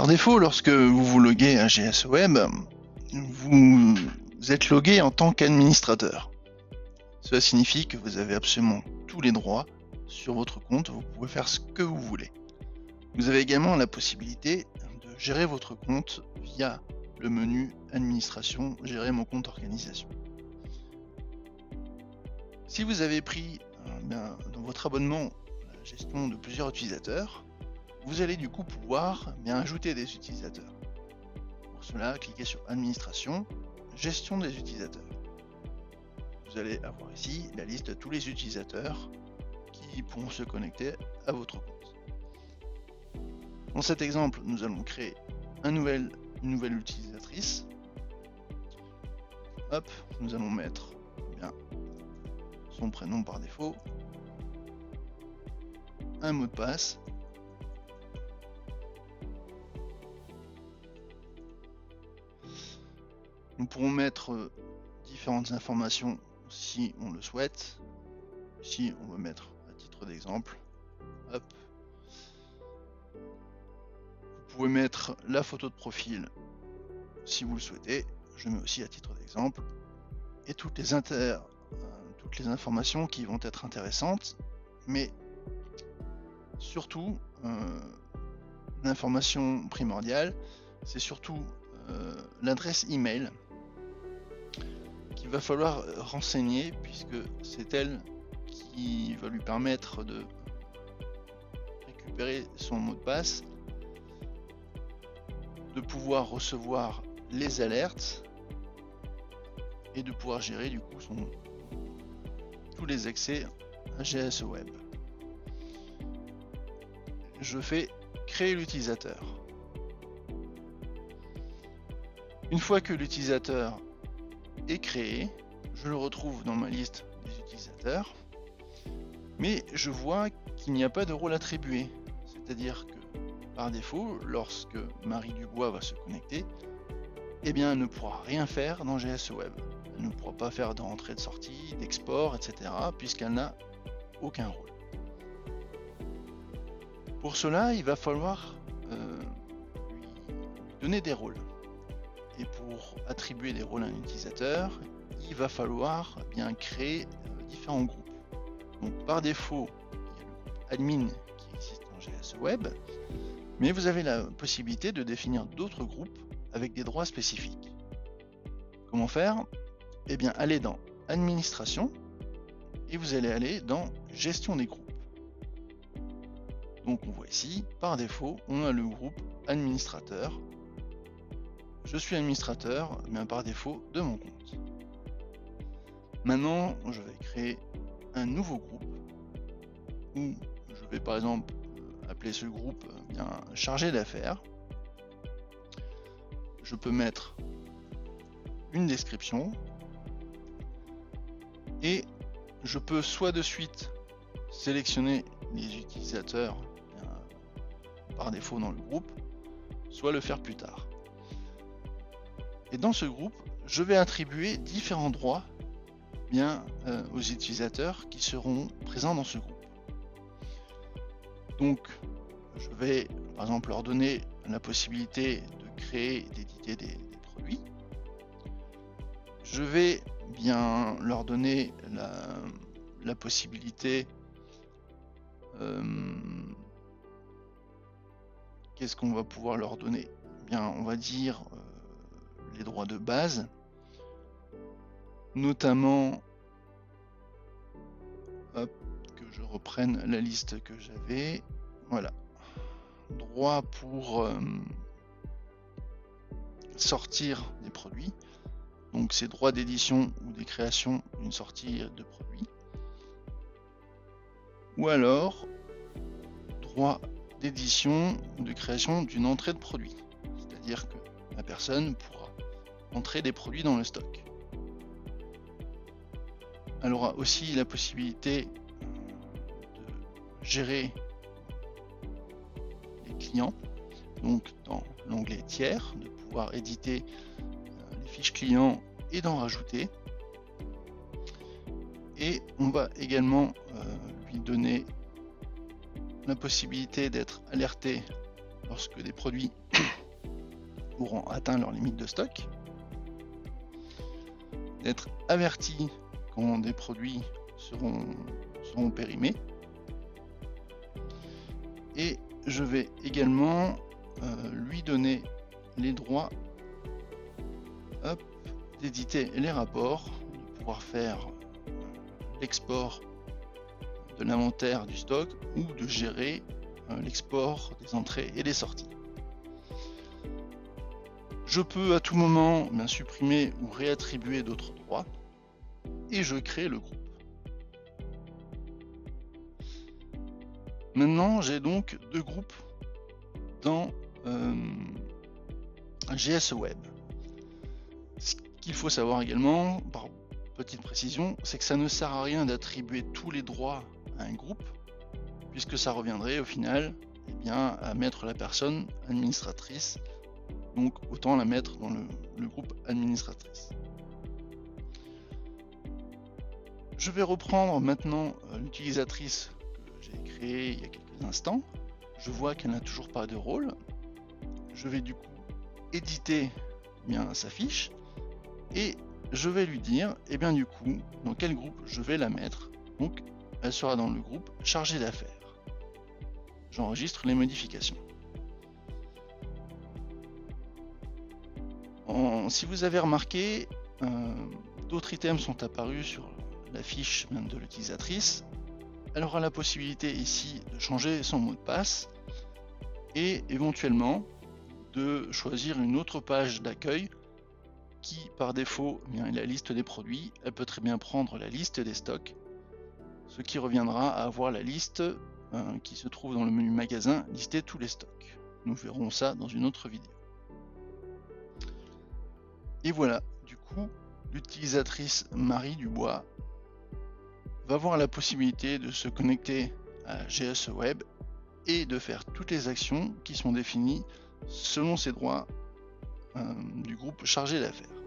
Par défaut, lorsque vous vous loguez à GS Web, vous êtes logué en tant qu'administrateur. Cela signifie que vous avez absolument tous les droits sur votre compte, vous pouvez faire ce que vous voulez. Vous avez également la possibilité de gérer votre compte via le menu Administration, Gérer mon compte organisation. Si vous avez pris dans votre abonnement la gestion de plusieurs utilisateurs, vous allez du coup pouvoir ajouter des utilisateurs. Pour cela, cliquez sur Administration, Gestion des utilisateurs. Vous allez avoir ici la liste de tous les utilisateurs qui pourront se connecter à votre compte. Dans cet exemple, nous allons créer une nouvelle utilisatrice. Hop, nous allons mettre son prénom par défaut, un mot de passe, nous pourrons mettre différentes informations si on le souhaite. Ici on va mettre à titre d'exemple, hop. Vous pouvez mettre la photo de profil si vous le souhaitez, je mets aussi à titre d'exemple, et toutes les informations qui vont être intéressantes, mais surtout l'information primordiale, c'est surtout l'adresse email qu'il va falloir renseigner, puisque c'est elle qui va lui permettre de récupérer son mot de passe, de pouvoir recevoir les alertes et de pouvoir gérer du coup tous les accès à GS Web. Je fais créer l'utilisateur. Une fois que l'utilisateur est créé, je le retrouve dans ma liste des utilisateurs, mais je vois qu'il n'y a pas de rôle attribué, c'est-à-dire que par défaut, lorsque Marie Dubois va se connecter, elle ne pourra rien faire dans GS Web. Elle ne pourra pas faire de rentrée de sortie, d'export, etc. puisqu'elle n'a aucun rôle. Pour cela, il va falloir lui donner des rôles. Et pour attribuer des rôles à un utilisateur, il va falloir créer différents groupes. Donc par défaut, il y a le groupe admin qui existe dans GS Web, mais vous avez la possibilité de définir d'autres groupes avec des droits spécifiques. Comment faire? Allez dans Administration et vous allez aller dans Gestion des groupes. Donc on voit ici, par défaut, on a le groupe Administrateur. Je suis administrateur, par défaut de mon compte. Maintenant, je vais créer un nouveau groupe où je vais par exemple appeler ce groupe chargé d'affaires. Je peux mettre une description et je peux soit de suite sélectionner les utilisateurs par défaut dans le groupe, soit le faire plus tard. Et dans ce groupe, je vais attribuer différents droits aux utilisateurs qui seront présents dans ce groupe. Donc, je vais par exemple leur donner la possibilité de créer et d'éditer des produits. Je vais leur donner la possibilité, qu'est-ce qu'on va pouvoir leur donner? On va dire les droits de base, notamment, que je reprenne la liste que j'avais, voilà, droit pour sortir des produits, donc c'est droit d'édition ou des créations d'une sortie de produits, ou alors droit d'édition ou de création d'une entrée de produit, c'est-à-dire que la personne pourra entrer des produits dans le stock. Elle aura aussi la possibilité de gérer les clients, donc dans l'onglet tiers, de pouvoir éditer les fiches clients et d'en rajouter. Et on va également lui donner la possibilité d'être alerté lorsque des produits auront atteint leur limite de stock, d'être averti quand des produits seront périmés, et je vais également lui donner les droits d'éditer les rapports, de pouvoir faire l'export de l'inventaire du stock ou de gérer l'export des entrées et des sorties. Je peux à tout moment supprimer ou réattribuer d'autres droits et je crée le groupe. Maintenant, j'ai donc deux groupes dans GS Web. Ce qu'il faut savoir également, par petite précision, c'est que ça ne sert à rien d'attribuer tous les droits à un groupe, puisque ça reviendrait au final à mettre la personne administratrice, donc autant la mettre dans le groupe administratrice. Je vais reprendre maintenant l'utilisatrice que j'ai créée il y a quelques instants. Je vois qu'elle n'a toujours pas de rôle. Je vais du coup éditer sa fiche et je vais lui dire du coup dans quel groupe je vais la mettre. Donc elle sera dans le groupe chargé d'affaires. J'enregistre les modifications. Si vous avez remarqué, d'autres items sont apparus sur la fiche même de l'utilisatrice. Elle aura la possibilité ici de changer son mot de passe et éventuellement de choisir une autre page d'accueil qui par défaut est la liste des produits. Elle peut très bien prendre la liste des stocks, ce qui reviendra à avoir la liste qui se trouve dans le menu magasin, lister tous les stocks. Nous verrons ça dans une autre vidéo. Et voilà, du coup, l'utilisatrice Marie Dubois va avoir la possibilité de se connecter à GS Web et de faire toutes les actions qui sont définies selon ses droits du groupe chargé d'affaires.